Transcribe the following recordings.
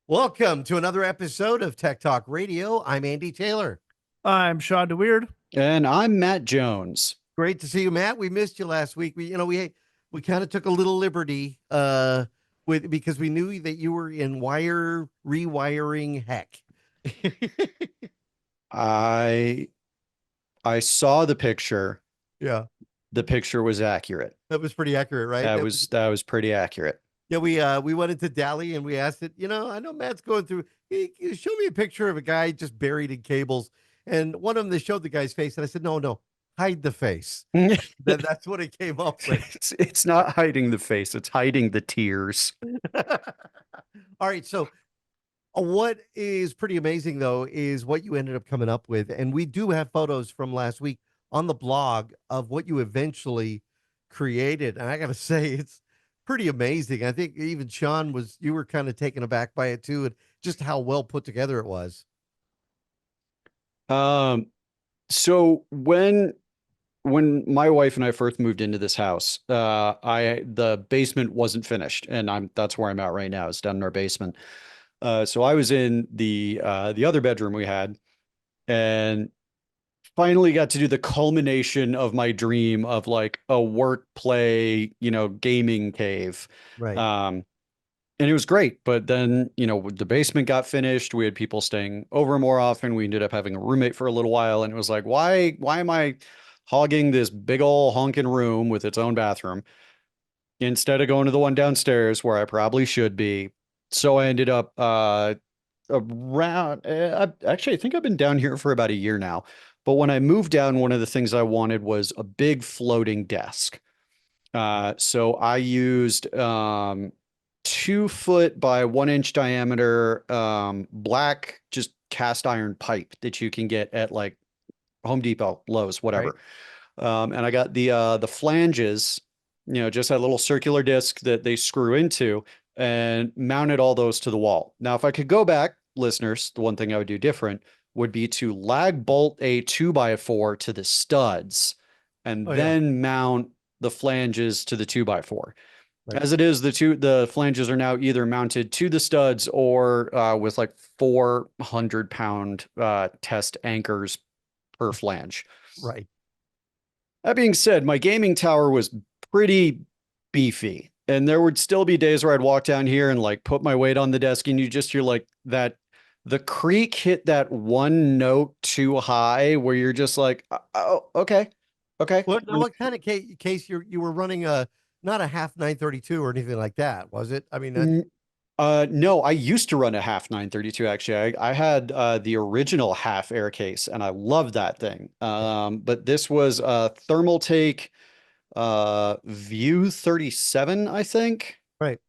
Welcome to another episode of Tech Talk Radio. I'm Andy Taylor. I'm Shawn DeWeird. And I'm Matt Jones. Great to see you, Matt. We missed you last week. We kind of took a little liberty because we knew that you were in rewiring heck. I saw the picture. Yeah. The picture was accurate. That was pretty accurate, right? That was pretty accurate. Yeah, we went into Dally and we asked it, I know Matt's going through, show me a picture of a guy just buried in cables. And one of them, they showed the guy's face. And I said, no, hide the face. That's what it came up with. It's not hiding the face. It's hiding the tears. All right. So what is pretty amazing, though, is what you ended up coming up with. And we do have photos from last week on the blog of what you eventually created. And I got to say, it's pretty amazing. I think even Shawn you were kind of taken aback by it too, and just how well put together it was. So when my wife and I first moved into this house, the basement wasn't finished, and that's where I'm at right now. It's down in our basement. So I was in the other bedroom we had, and finally got to do the culmination of my dream of like a work play, gaming cave. Right. And it was great. But then, the basement got finished. We had people staying over more often. We ended up having a roommate for a little while. And it was like, why am I hogging this big old honking room with its own bathroom instead of going to the one downstairs where I probably should be? So I ended up, actually, I think I've been down here for about a year now. But when I moved down, one of the things I wanted was a big floating desk. So I used 2-foot by 1-inch diameter black just cast iron pipe that you can get at like Home Depot, Lowe's, whatever. Right. And I got the flanges, just that little circular disc that they screw into, and mounted all those to the wall. Now, if I could go back, listeners, the one thing I would do different would be to lag bolt a 2x4 to the studs and then mount the flanges to the 2x4. Right. As it is, the flanges are now either mounted to the studs or with like 400-pound test anchors per flange. Right. That being said, my gaming tower was pretty beefy, and there would still be days where I'd walk down here and like put my weight on the desk, and you just hear like that. The creak hit that one note too high where you're just like, oh, okay. What kind of case you were running not a half 932 or anything like that, was it? I mean, no, I used to run a half 932. Actually, I had the original half air case, and I loved that thing. But this was a Thermaltake View 37, I think. Right.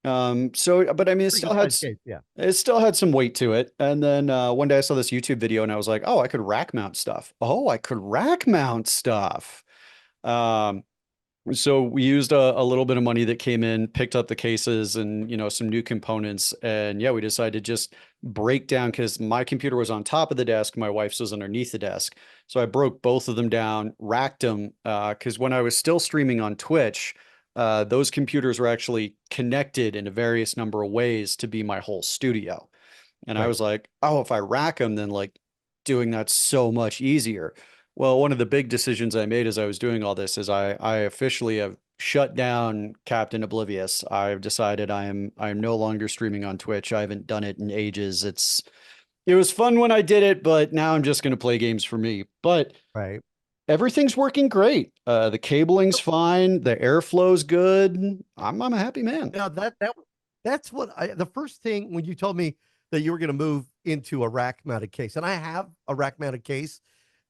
But I mean, it still had some weight to it. And then one day I saw this YouTube video and I was like, oh, I could rack mount stuff. So we used a little bit of money that came in, picked up the cases and, some new components. And yeah, we decided to just break down, because my computer was on top of the desk. My wife's was underneath the desk. So I broke both of them down, racked them, because when I was still streaming on Twitch, those computers were actually connected in a various number of ways to be my whole studio. And right. I was like, oh, if I rack them, then like doing that's so much easier. Well, one of the big decisions I made as I was doing all this is I officially have shut down Captain Oblivious. I've decided I'm no longer streaming on Twitch. I haven't done it in ages. It was fun when I did it, but now I'm just going to play games for me. But right. Everything's working great. The cabling's fine. The airflow's good. I'm a happy man. Now that's what the first thing when you told me that you were going to move into a rack mounted case, and I have a rack mounted case,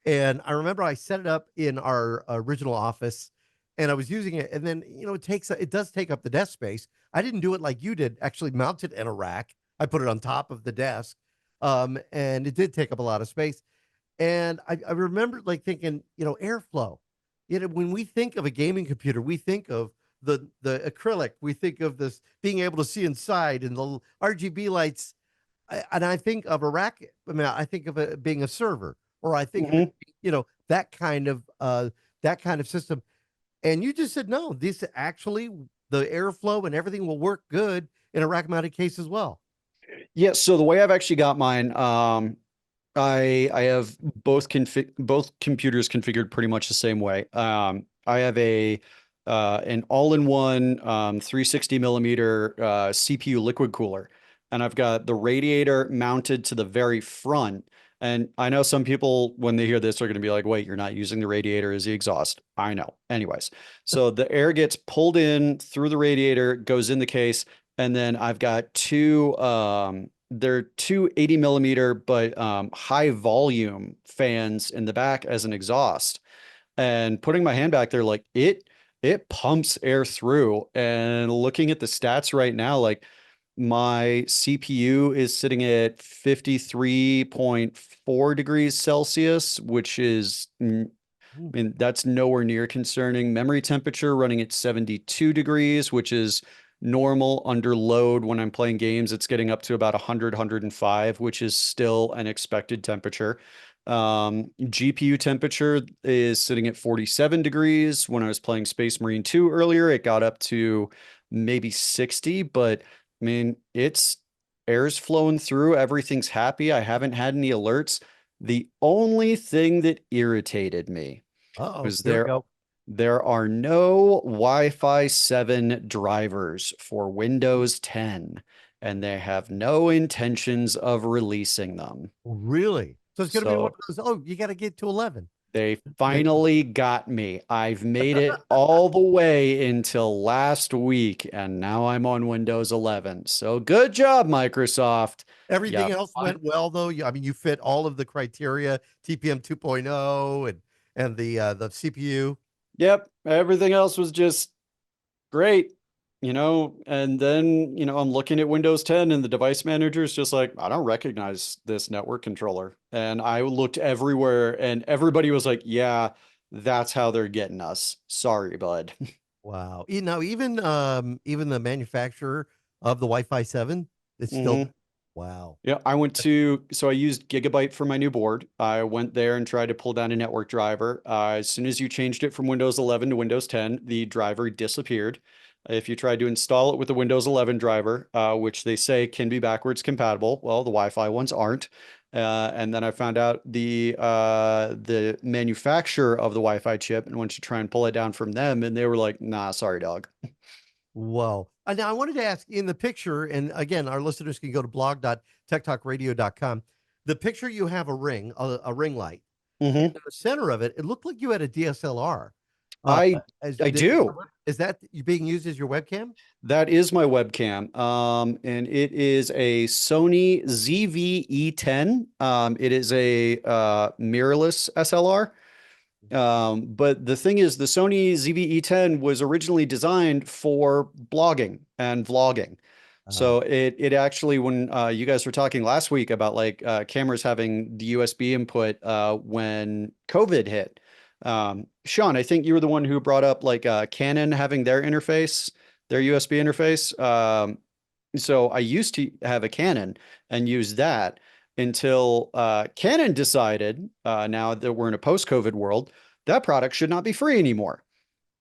and I remember I set it up in our original office, and I was using it, and then it does take up the desk space. I didn't do it like you did, actually mount it in a rack. I put it on top of the desk, and it did take up a lot of space. And I remember like thinking, airflow. When we think of a gaming computer, we think of the acrylic. We think of this being able to see inside and the RGB lights. And I think of a rack. I mean, I think of it being a server, or I think of it, that kind of system. And you just said no. This actually, the airflow and everything will work good in a rack mounted case as well. Yeah, so the way I've actually got mine, I have both computers configured pretty much the same way. I have an all-in-one 360 millimeter CPU liquid cooler, and I've got the radiator mounted to the very front. And I know some people, when they hear this, are going to be like, "Wait, you're not using the radiator as the exhaust." I know. Anyways, so the air gets pulled in through the radiator, goes in the case, and then I've got they're two 80 millimeter, but high volume fans in the back as an exhaust. And putting my hand back there, like it pumps air through. And looking at the stats right now, like my CPU is sitting at 53.4 degrees Celsius, which is I mean, that's nowhere near concerning. Memory temperature running at 72 degrees, which is normal under load when I'm playing games. It's getting up to about 100, 105, which is still an expected temperature. GPU temperature is sitting at 47 degrees. When I was playing Space Marine 2 earlier, it got up to maybe 60, but I mean, it's air's flowing through. Everything's happy. I haven't had any alerts. The only thing that irritated me Uh-oh, was here we go. there are no Wi-Fi 7 drivers for Windows 10, and they have no intentions of releasing them. Really? So it's going to be one So of those, oh, you got to get to 11. they Maybe. finally got me. I've made it all the way until last week, and now I'm on Windows 11. So good job, Microsoft. Yeah, Everything else went well, though. I mean, you fit all of the criteria, TPM 2.0 and the CPU. yep. Everything else was just great, and then, I'm looking at Windows 10 and the device manager is just like, I don't recognize this network controller. And I looked everywhere and everybody was like, yeah, that's how they're getting us. Sorry, bud. Wow. Now, even the manufacturer of the Wi-Fi 7, it's still, hmm wow. Yeah, so I used Gigabyte for my new board. I went there and tried to pull down a network driver. As soon as you changed it from Windows 11 to Windows 10, the driver disappeared. If you tried to install it with the Windows 11 driver, which they say can be backwards compatible, well, the Wi-Fi ones aren't. And then I found out the manufacturer of the Wi-Fi chip and went to try and pull it down from them, and they were like, "Nah, sorry, dog." Whoa. Now I wanted to ask in the picture, and again, our listeners can go to blog.techtalkradio.com. The picture you have a ring light. And hmm in the center of it, it looked like you had a DSLR. Uh, I as I do. is that being used as your webcam? That is my webcam. And it is a Sony ZV-10. It is a mirrorless SLR. But the thing is, the Sony ZV-10 was originally designed for blogging and vlogging. Uh, So it actually, when you guys were talking last week about like cameras having the USB input when COVID hit, Shawn, I think you were the one who brought up like Canon having their interface, their USB interface. So I used to have a Canon and use that until Canon decided, now that we're in a post-COVID world, that product should not be free anymore.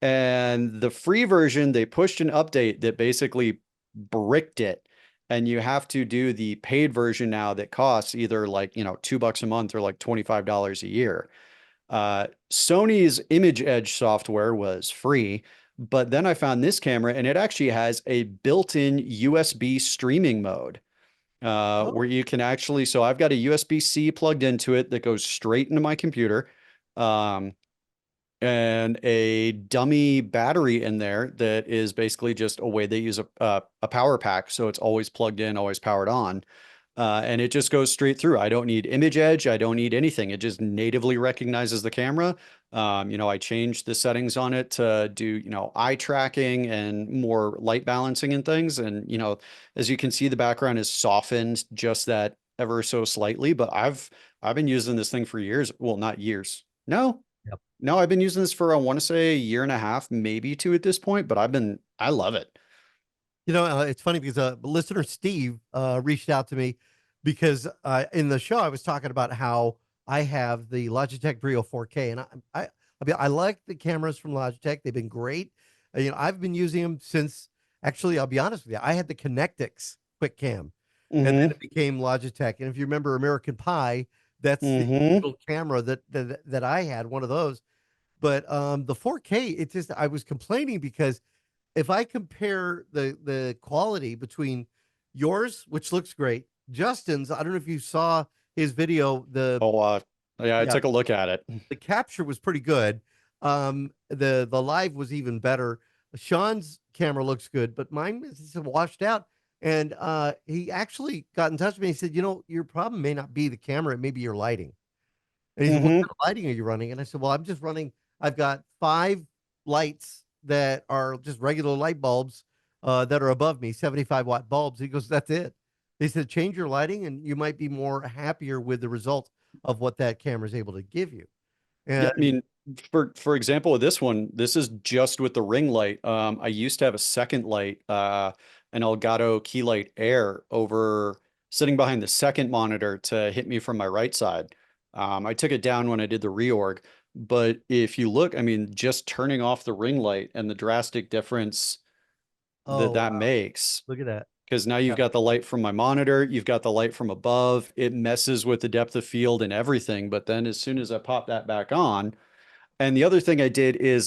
And the free version, they pushed an update that basically bricked it. And you have to do the paid version now that costs either like, $2 a month or like $25 a year. Sony's Image Edge software was free, but then I found this camera and it actually has a built-in USB streaming mode where oh, you can actually, so I've got a USB-C plugged into it that goes straight into my computer. Um, and a dummy battery in there that is basically just a way they use a power pack. So it's always plugged in, always powered on. And it just goes straight through. I don't need image edge. I don't need anything. It just natively recognizes the camera. I changed the settings on it to do, eye tracking and more light balancing and things. And, as you can see, the background is softened just that ever so slightly, but I've been using this thing for years. Well, not years. No, yep. no, I've been using this for, I want to say a year and a half, maybe two at this point, but I love it. It's funny because listener Steve reached out to me because in the show I was talking about how I have the Logitech Brio 4K, and I mean I like the cameras from Logitech. They've been great. I've been using them since, actually, I'll be honest with you, I had the Connectix Quick Cam, and then Mm-hmm. it became Logitech. And if you remember American Pie, that's the Mm-hmm. little camera that I had, one of those. But the 4K, it just I was complaining because if I compare the quality between yours, which looks great, Justin's, I don't know if you saw his video, Oh, yeah, I yeah, took a look at it. the capture was pretty good. The live was even better. Shawn's camera looks good, but mine is washed out. And he actually got in touch with me. He said, "You know, your problem may not be the camera; it may be your lighting." And he said, "What Mm-hmm. kind of lighting are you running?" And I said, "Well, I'm just running. I've got 5 lights that are just regular light bulbs that are above me, 75-watt bulbs." He goes, "That's it." He said, "Change your lighting, and you might be more happier with the result of what that camera is able to give you." Yeah, And I mean, for example, with this one, this is just with the ring light. I used to have a second light, an Elgato Key Light Air over sitting behind the second monitor to hit me from my right side. I took it down when I did the reorg, but if you look, I mean, just turning off the ring light and the drastic difference that oh, that wow, makes, look at that. because now you've Yeah, got the light from my monitor, you've got the light from above, it messes with the depth of field and everything. But then as soon as I pop that back on, and the other thing I did is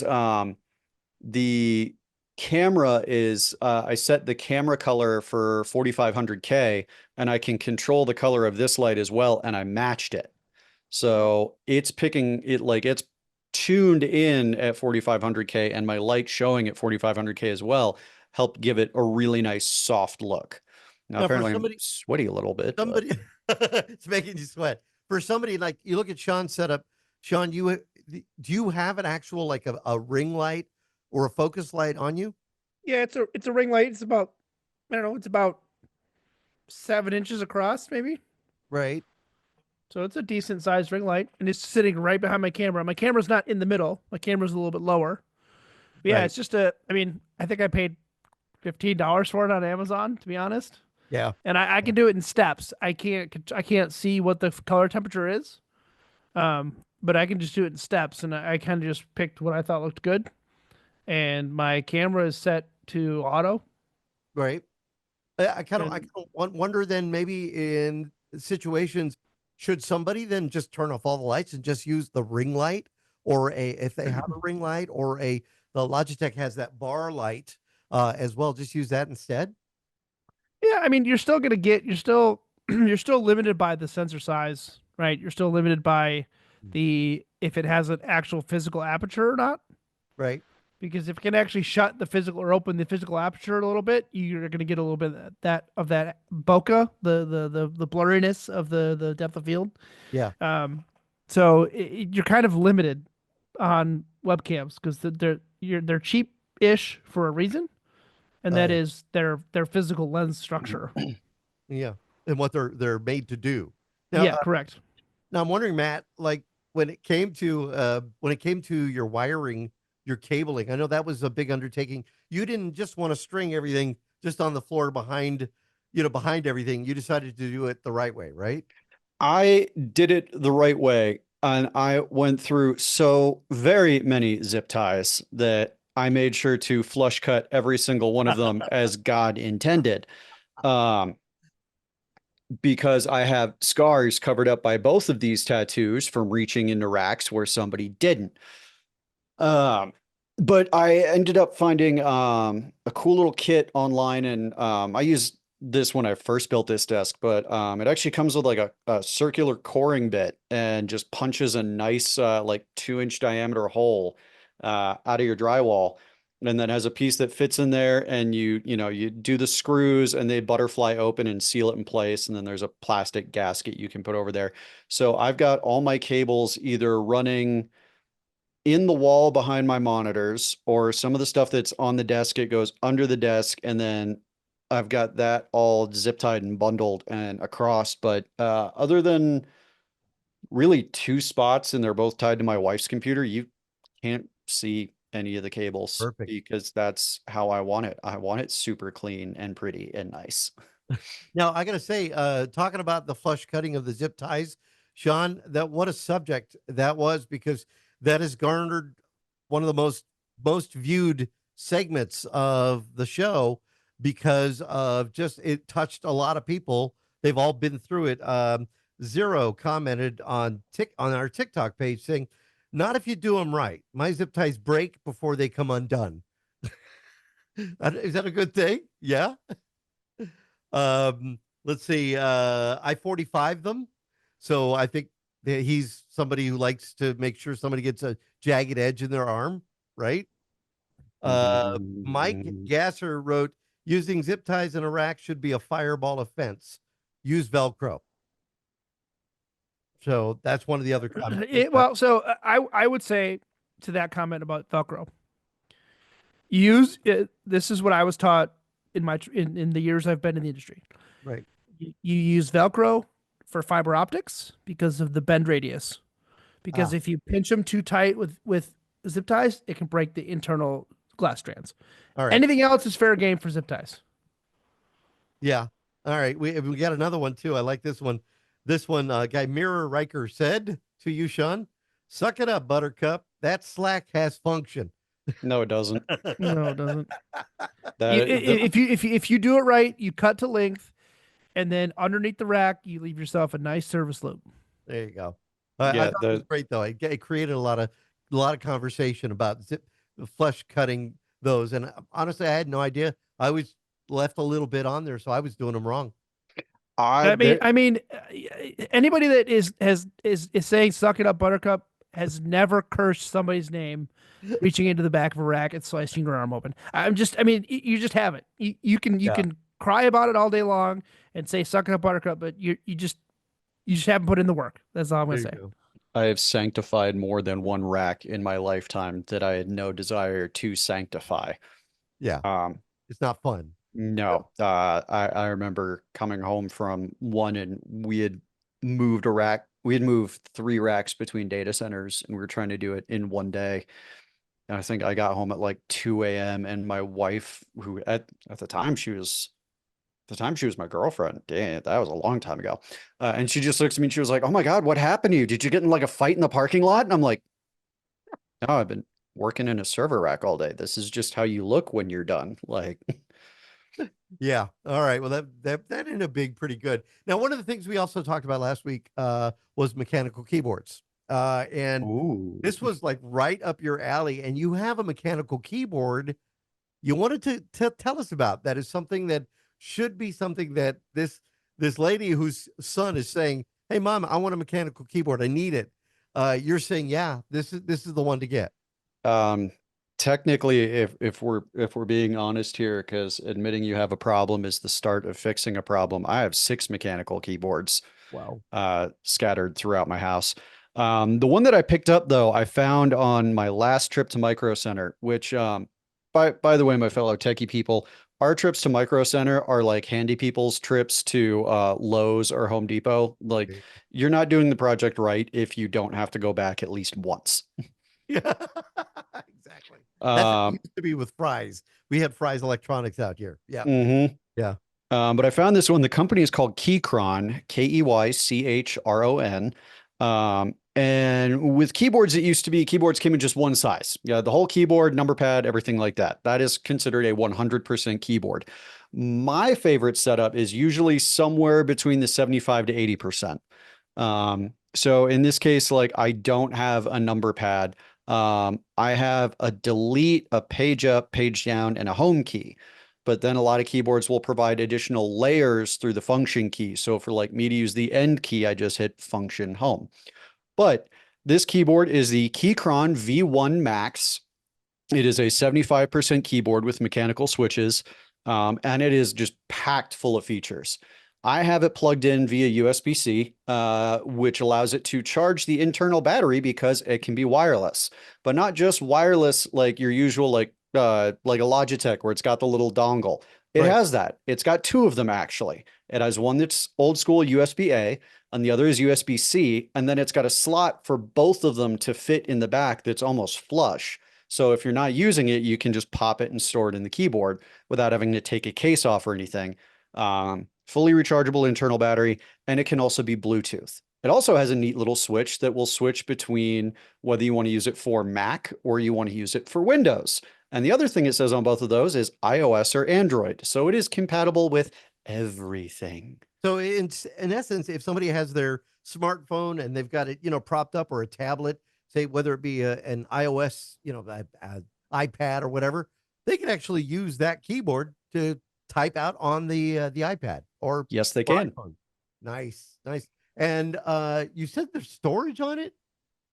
the camera is I set the camera color for 4500K and I can control the color of this light as well, and I matched it. So it's picking it like it's tuned in at 4500K, and my light showing at 4500K as well helped give it a really nice soft look. Now now for apparently I'm somebody, sweaty a little bit, but somebody, it's making you sweat. For somebody like you look at Shawn's setup, Shawn, do you have an actual like a ring light or a focus light on you? Yeah, it's a ring light. It's about, I don't know, it's about 7 inches across, maybe. Right, So it's a decent sized ring light, and it's sitting right behind my camera. My camera's not in the middle. My camera's a little bit lower. But yeah, right, it's just a. I mean, I think I paid $15 for it on Amazon, to be honest. yeah, And I can do it in steps. I can't see what the color temperature is. But I can just do it in steps, and I kind of just picked what I thought looked good. And my camera is set to auto. right. I And kind of wonder then maybe in situations, should somebody then just turn off all the lights and just use the ring light, or a if they have a ring light or the Logitech has that bar light as well, just use that instead. yeah, I mean, you're still you're still limited by the sensor size, right? You're still limited by the if it has an actual physical aperture or not. Right. Because if it can actually shut the physical or open the physical aperture a little bit, you're going to get a little bit of that bokeh, the blurriness of the depth of field. Yeah. So you're kind of limited on webcams because they're cheap-ish for a reason, and that Yeah. is their physical lens structure. Yeah. And what they're made to do. Now, Yeah, correct. now I'm wondering, Matt, like when it came to your wiring, your cabling, I know that was a big undertaking. You didn't just want to string everything just on the floor behind, behind everything. You decided to do it the right way, right? I did it the right way, and I went through so very many zip ties that I made sure to flush cut every single one of them as God intended. Um, because I have scars covered up by both of these tattoos from reaching into racks where somebody didn't. Um, but I ended up finding a cool little kit online, and I used this when I first built this desk, but it actually comes with like a circular coring bit and just punches a nice like 2-inch diameter hole out of your drywall. And then has a piece that fits in there, and you do the screws and they butterfly open and seal it in place. And then there's a plastic gasket you can put over there. So I've got all my cables either running in the wall behind my monitors, or some of the stuff that's on the desk, it goes under the desk, and then I've got that all zip tied and bundled and across. But other than really 2 spots, and they're both tied to my wife's computer, you can't see any of the cables Perfect. because that's how I want it. I want it super clean and pretty and nice. Now I gotta say, talking about the flush cutting of the zip ties, Shawn, that what a subject that was, because that has garnered one of the most viewed segments of the show. because of just it touched a lot of people. They've all been through it. Zero commented on our TikTok page saying, "Not if you do them right. My zip ties break before they come undone." Is that a good thing? Yeah. Let's see. I 45 them, so I think that he's somebody who likes to make sure somebody gets a jagged edge in their arm, right? Mike Gasser wrote, "Using zip ties in a rack should be a fireball offense. Use Velcro." So that's one of the other comments. I would say to that comment about Velcro, use it. This is what I was taught in the years I've been in the industry. Right. You use Velcro for fiber optics because of the bend radius. Because if you pinch them too tight with zip ties, it can break the internal glass strands. All right. Anything else is fair game for zip ties. Yeah. All right. We got another one too. I like this one. This one, guy Mirror Riker said to you, Shawn, "Suck it up, Buttercup. That slack has function." No, it doesn't. No, it doesn't. That, If you do it right, you cut to length, and then underneath the rack, you leave yourself a nice service loop. There you go. Yeah, I thought it was great though. It created a lot of conversation about flush cutting those, and honestly, I had no idea. I was left a little bit on there, so I was doing them wrong. I mean, anybody that is saying "suck it up, Buttercup" has never cursed somebody's name, reaching into the back of a rack and slicing your arm open. I mean, you just haven't. You can cry about it all day long and say "suck it up, Buttercup," but you just haven't put in the work. That's all I'm gonna say. I have sanctified more than one rack in my lifetime that I had no desire to sanctify. Yeah. It's not fun. No. I remember coming home from one and we had moved a rack. We had moved 3 racks between data centers and we were trying to do it in one day. And I think I got home at like 2 a.m. and my wife, who at the time she was my girlfriend. Dang, that was a long time ago. And she just looks at me and she was like, "Oh my God, what happened to you? Did you get in like a fight in the parking lot?" And I'm like, "No, I've been working in a server rack all day. This is just how you look when you're done." Like, yeah. All right. Well, that ended up being pretty good. Now, one of the things we also talked about last week was mechanical keyboards. And this was like right up your alley. And you have a mechanical keyboard you wanted to tell us about. That is something that should be something that this lady whose son is saying, "Hey, Mom, I want a mechanical keyboard. I need it." You're saying, "Yeah, this is the one to get." Technically, if we're being honest here, because admitting you have a problem is the start of fixing a problem, I have 6 mechanical keyboards. Wow. Scattered throughout my house. The one that I picked up though, I found on my last trip to Micro Center, which by the way, my fellow techie people, our trips to Micro Center are like handy people's trips to Lowe's or Home Depot. Like, you're not doing the project right if you don't have to go back at least once. Yeah, exactly. That's how it used to be with Fry's. We had Fry's Electronics out here. Yeah. Mm-hmm. Yeah. But I found this one. The company is called Keychron, Keychron. And with keyboards, it used to be keyboards came in just one size. Yeah, the whole keyboard, number pad, everything like that. That is considered a 100% keyboard. My favorite setup is usually somewhere between the 75 to 80%. So in this case, like, I don't have a number pad. I have a delete, a page up, page down, and a home key. But then a lot of keyboards will provide additional layers through the function key. So for like me to use the end key, I just hit function home. But this keyboard is the Keychron V1 Max. It is a 75% keyboard with mechanical switches, and it is just packed full of features. I have it plugged in via USB-C, which allows it to charge the internal battery because it can be wireless, but not just wireless like your usual, like a Logitech where it's got the little dongle. It has that. It's got 2 of them actually. It has one that's old school USB-A and the other is USB-C. And then it's got a slot for both of them to fit in the back that's almost flush. So if you're not using it, you can just pop it and store it in the keyboard without having to take a case off or anything. Fully rechargeable internal battery, and it can also be Bluetooth. It also has a neat little switch that will switch between whether you want to use it for Mac or you want to use it for Windows. And the other thing it says on both of those is iOS or Android. So it is compatible with everything. So in essence, if somebody has their smartphone and they've got it, propped up, or a tablet, say whether it be an iOS, iPad or whatever, they can actually use that keyboard to type out on the iPad or Yes, they can. iPhone. Nice, nice. And you said there's storage on it.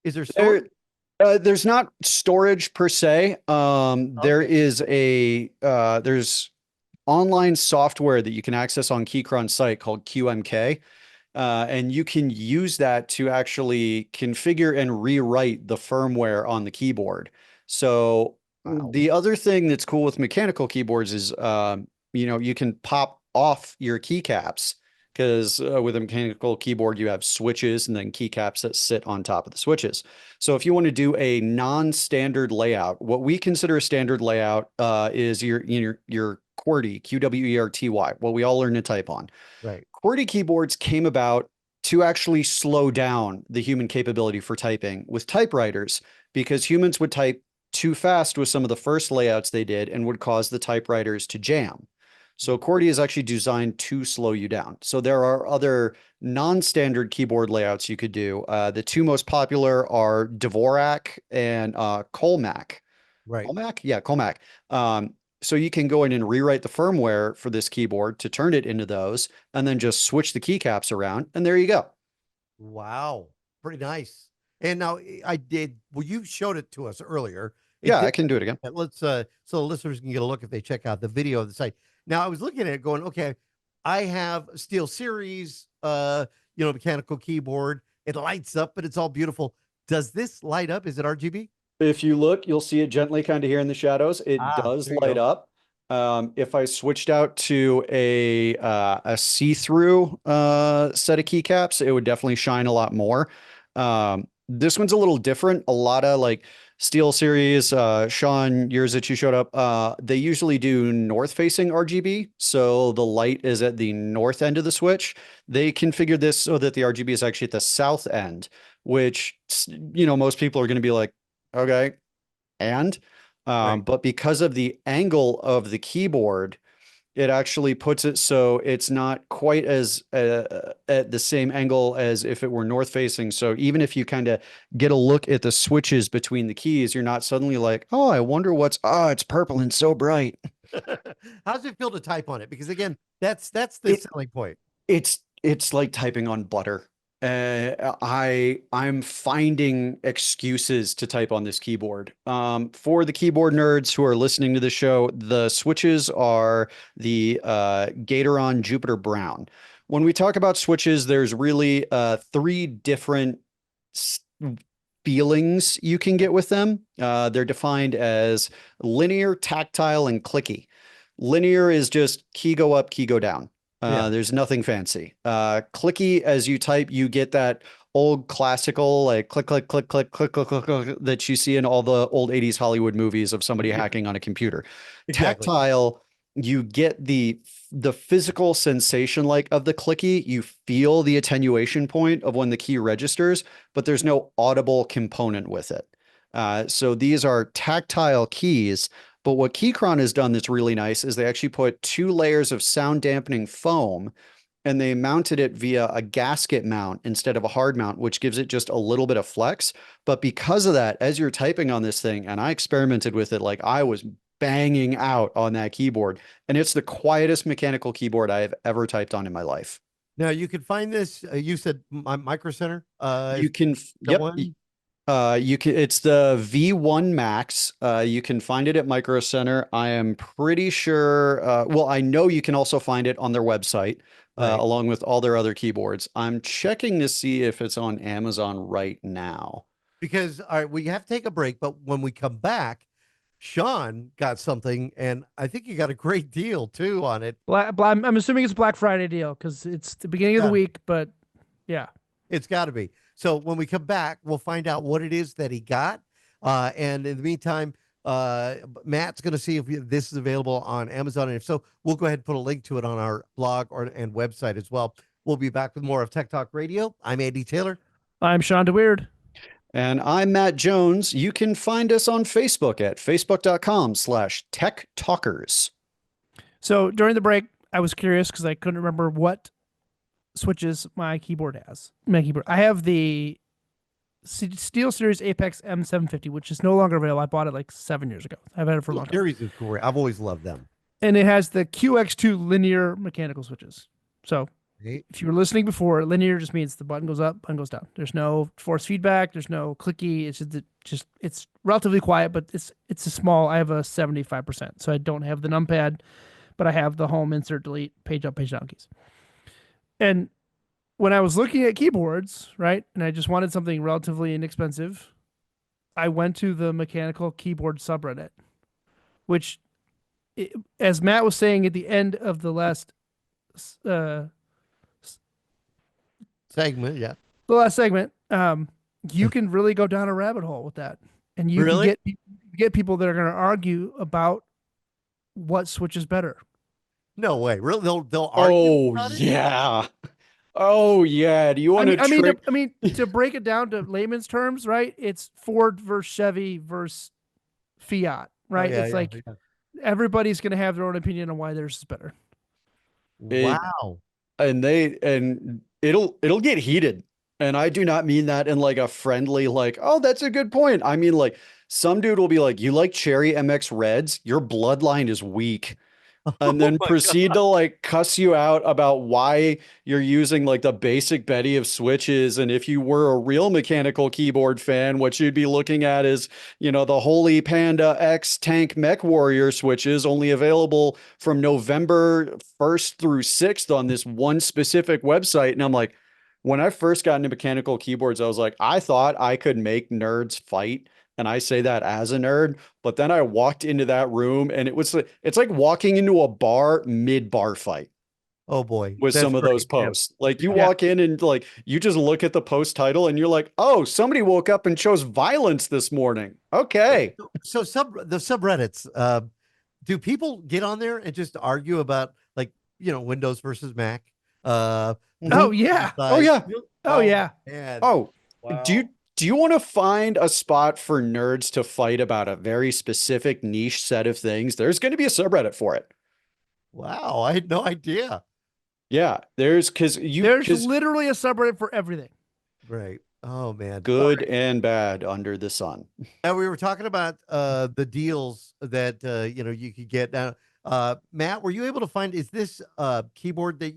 Is there storage? There's not storage per se. There Okay. is there's online software that you can access on Keychron's site called QMK. And you can use that to actually configure and rewrite the firmware on the keyboard. So Wow. the other thing that's cool with mechanical keyboards is, you can pop off your keycaps, because with a mechanical keyboard, you have switches and then keycaps that sit on top of the switches. So if you want to do a non-standard layout, what we consider a standard layout is your QWERTY, QWERTY, what we all learn to type on. Right. QWERTY keyboards came about to actually slow down the human capability for typing with typewriters, because humans would type too fast with some of the first layouts they did and would cause the typewriters to jam. So QWERTY is actually designed to slow you down. So there are other non-standard keyboard layouts you could do. The two most popular are Dvorak and Colmac. Right. Colmac? Yeah, Colmac. So you can go in and rewrite the firmware for this keyboard to turn it into those, and then just switch the keycaps around, and there you go. Wow. Pretty nice. And now well, you showed it to us earlier. Yeah, I can do it again. Let's so the listeners can get a look if they check out the video of the site. Now I was looking at it going, okay, I have a Steel Series, mechanical keyboard. It lights up, but it's all beautiful. Does this light up? Is it RGB? If you look, you'll see it gently kind of here in the shadows. It does There you light go. up. If I switched out to a see-through set of keycaps, it would definitely shine a lot more. This one's a little different. A lot of like Steel Series, Shawn, yours that you showed up, they usually do north-facing RGB, so the light is at the north end of the switch. They configured this so that the RGB is actually at the south end, which, most people are going to be like, okay, and Right. but because of the angle of the keyboard, it actually puts it so it's not quite as at the same angle as if it were north facing. So even if you kind of get a look at the switches between the keys, you're not suddenly like, oh, I wonder it's purple and so bright. How does it feel to type on it? Because again, that's the selling point. It's like typing on butter. I'm finding excuses to type on this keyboard. For the keyboard nerds who are listening to the show, the switches are the Gateron Jupiter Brown. When we talk about switches, there's really three different feelings you can get with them. They're defined as linear, tactile, and clicky. Linear is just key go up, key go down. There's nothing fancy. Clicky, as you type, you get that old classical, like click, click, click, click, click, click, click, click, that you see in all the old 80s Hollywood movies of somebody hacking on a computer. Exactly. Tactile, you get the physical sensation like of the clicky. You feel the attenuation point of when the key registers, but there's no audible component with it. So these are tactile keys. But what Keychron has done that's really nice is they actually put 2 layers of sound dampening foam, and they mounted it via a gasket mount instead of a hard mount, which gives it just a little bit of flex. But because of that, as you're typing on this thing, and I experimented with it, like I was banging out on that keyboard, and it's the quietest mechanical keyboard I have ever typed on in my life. Now you can find this. You said Micro Center. You can, yep. One? It's the V1 Max. You can find it at Micro Center. I am pretty sure, well, I know you can also find it on their website, Right. along with all their other keyboards. I'm checking to see if it's on Amazon right now. Because all right, we have to take a break, but when we come back, Shawn got something, and I think you got a great deal too on it. I'm assuming it's a Black Friday deal because it's the beginning of the week, but yeah. It's got to be. So when we come back, we'll find out what it is that he got. And in the meantime, Matt's going to see if this is available on Amazon. And if so, we'll go ahead and put a link to it on our blog and website as well. We'll be back with more of Tech Talk Radio. I'm Andy Taylor. I'm Shawn DeWeird. And I'm Matt Jones. You can find us on Facebook at facebook.com/techtalkers. So during the break, I was curious because I couldn't remember what switches my keyboard has. My keyboard. I have the Steel Series Apex M750, which is no longer available. I bought it like 7 years ago. I've had it for a long time. Series is great. I've always loved them. And it has the QX2 linear mechanical switches. So Right? if you were listening before, linear just means the button goes up, button goes down. There's no force feedback. There's no clicky. It's just it's relatively quiet, but it's a small. I have a 75%, so I don't have the numpad, but I have the home, insert, delete, page up, page down keys. And when I was looking at keyboards, right, and I just wanted something relatively inexpensive, I went to the mechanical keyboard subreddit, which, as Matt was saying at the end of the last Segment, yeah. segment, you can really go down a rabbit hole with that, and you Really? can get people that are going to argue about what switch is better. No way. Really? They'll argue Oh, about it? yeah. Oh, yeah. Do you want to trick? I mean, to break it down to layman's terms, right? It's Ford versus Chevy versus Fiat, right? yeah, It's yeah, like yeah. everybody's going to have their own opinion on why theirs is better. Wow. And it'll get heated. And I do not mean that in like a friendly, like, oh, that's a good point. I mean, like, some dude will be like, you like Cherry MX Reds? Your bloodline is weak. And then Oh my proceed to like cuss you out about why you're using like the basic Betty of switches. And if you were a real mechanical keyboard fan, what you'd be looking at is, the Holy Panda X Tank Mech Warrior switches, only available from November 1st through 6th on this one specific website. And I'm like, when I first got into mechanical keyboards, I was like, I thought I could make nerds fight. And I say that as a nerd, but then I walked into that room and it's like walking into a bar mid-bar fight Oh boy. with That's some of those great. Yeah. posts. Like you Yeah. walk in and like you just look at the post title and you're like, oh, somebody woke up and chose violence this morning. Okay. So the subreddits, do people get on there and just argue about like, Windows versus Mac? Oh Mhm. yeah. Oh yeah. Oh yeah. Man. Oh, Wow. do you want to find a spot for nerds to fight about a very specific niche set of things? There's going to be a subreddit for it. Wow. I had no idea. Yeah, there's There's literally a subreddit for everything. Right. Oh man. good and bad under the sun. And we were talking about the deals that you could get now. Matt, were you able to find, is this keyboard that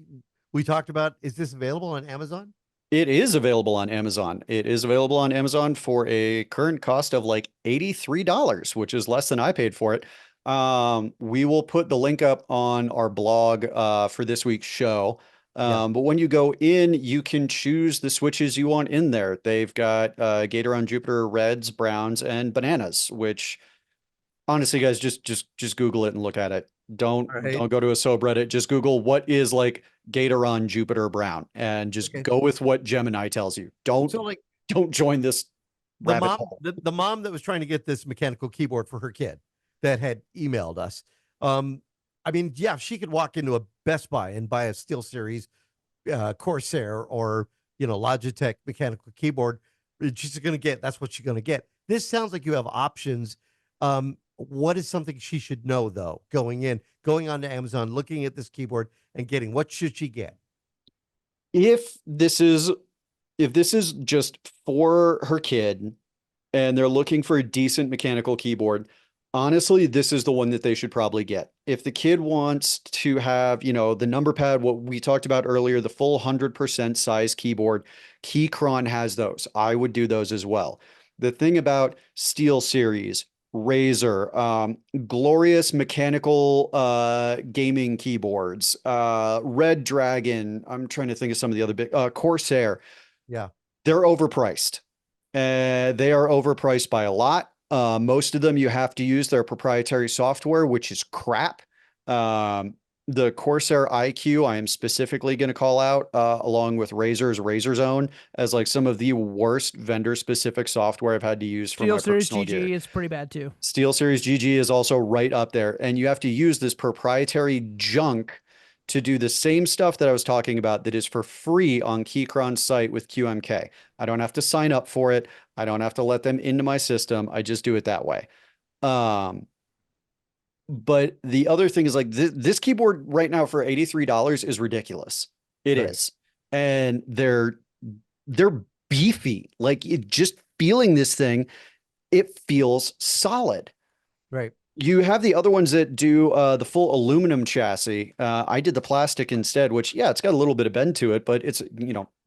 we talked about, is this available on Amazon? It is available on Amazon. It is available on Amazon for a current cost of like $83, which is less than I paid for it. We will put the link up on our blog for this week's show. But when you go in, you can choose the switches you want in there. They've got Gator Jupiter reds, browns, and bananas, which honestly, guys, just Google it and look at it. Don't go to a subreddit. Just Google what is like Gator Jupiter brown and just go with what Gemini tells you. Don't join this rabbit hole. The mom that was trying to get this mechanical keyboard for her kid that had emailed us. I mean, yeah, she could walk into a Best Buy and buy a SteelSeries Corsair or Logitech mechanical keyboard. She's going to get, that's what she's going to get. This sounds like you have options. What is something she should know though, going onto Amazon, looking at this keyboard and getting, what should she get? If this is just for her kid and they're looking for a decent mechanical keyboard, honestly, this is the one that they should probably get. If the kid wants to have, the number pad, what we talked about earlier, the full 100% size keyboard, Keychron has those. I would do those as well. The thing about SteelSeries, Razer, glorious mechanical gaming keyboards, Red Dragon, I'm trying to think of some of the other big, Corsair. Yeah. They're overpriced. They are overpriced by a lot. Most of them, you have to use their proprietary software, which is crap. The Corsair IQ, I am specifically going to call out, along with Razer's own, as like some of the worst vendor-specific software I've had to use for my personal gear. SteelSeries GG is pretty bad too. SteelSeries GG is also right up there, and you have to use this proprietary junk to do the same stuff that I was talking about that is for free on Keychron's site with QMK. I don't have to sign up for it. I don't have to let them into my system. I just do it that way. But the other thing is like this keyboard right now for $83 is ridiculous. It is. And they're beefy. Like just feeling this thing, it feels solid. Right. You have the other ones that do the full aluminum chassis. I did the plastic instead, which it's got a little bit of bend to it, but it's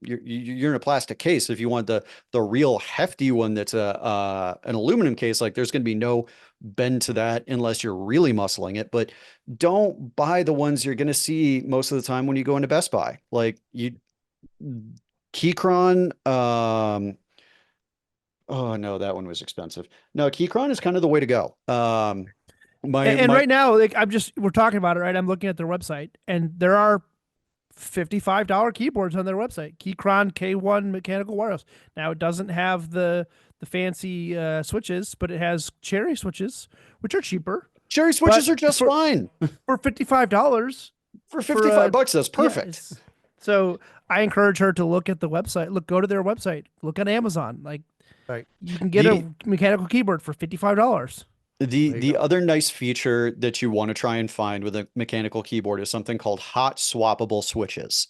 you're in a plastic case. If you want the real hefty one that's an aluminum case, like there's going to be no bend to that unless you're really muscling it. But don't buy the ones you're going to see most of the time when you go into Best Buy. Like Keychron. Oh no, that one was expensive. No, Keychron is kind of the way to go. Right now, like we're talking about it, right? I'm looking at their website, and there are $55 keyboards on their website. Keychron K1 mechanical wireless. Now it doesn't have the fancy switches, but it has cherry switches, which are cheaper. Cherry switches are just fine for $55. For $55, that's perfect. Yeah, so I encourage her to look at the website. Go to their website. Look on Amazon. Like, you can get a mechanical keyboard for $55. The other nice feature that you want to try and find with a mechanical keyboard is something called hot swappable switches.